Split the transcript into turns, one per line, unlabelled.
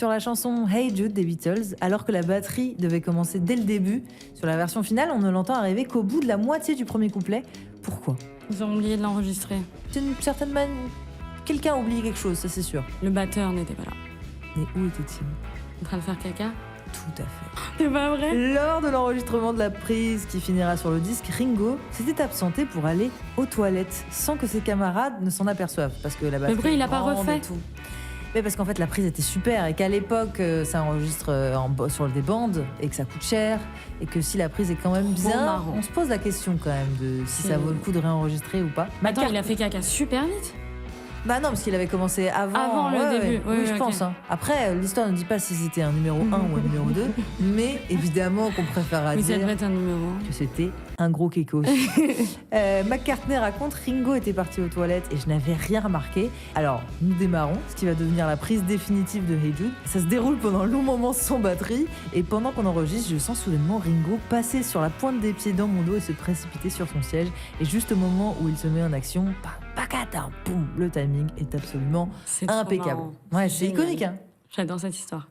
Sur la chanson Hey Jude des Beatles, alors que la batterie devait commencer dès le début, sur la version finale, on ne l'entend arriver qu'au bout de la moitié du premier couplet. Pourquoi?
Ils ont oublié de l'enregistrer.
D'une certaine manière, quelqu'un a oublié quelque chose, ça c'est sûr.
Le batteur n'était pas là.
Mais où était-il?
En train de faire caca?
Tout à fait.
C'est pas vrai?
Lors de l'enregistrement de la prise qui finira sur le disque, Ringo s'était absenté pour aller aux toilettes sans que ses camarades ne s'en aperçoivent. Parce que la batterie
pourquoi il l'a pas
grande
refait
et tout. Mais parce qu'en fait la prise était super et qu'à l'époque ça enregistre sur des bandes et que ça coûte cher et que si la prise est quand même bien,
marrant.
on se pose la question quand même de si ça vaut le coup de réenregistrer ou pas.
Attends, il a fait caca super vite.
Bah non, parce qu'il avait commencé avant
le début. Oui,
je
ok.
pense. Hein. Après, l'histoire ne dit pas si c'était un numéro 1 ou un numéro 2, mais évidemment qu'on préférera
Mais ça
dire
devait être un numéro.
que c'était un gros kékos. McCartney raconte, Ringo était parti aux toilettes et je n'avais rien remarqué. Alors, nous démarrons, ce qui va devenir la prise définitive de Hey Jude. Ça se déroule pendant un long moment sans batterie et pendant qu'on enregistre, je sens soudainement Ringo passer sur la pointe des pieds dans mon dos et se précipiter sur son siège. Et juste au moment où il se met en action, pacata, boum, le timing est absolument
C'est trop
impeccable.
marrant.
Ouais, c'est
Génial.
iconique, hein.
J'adore cette histoire.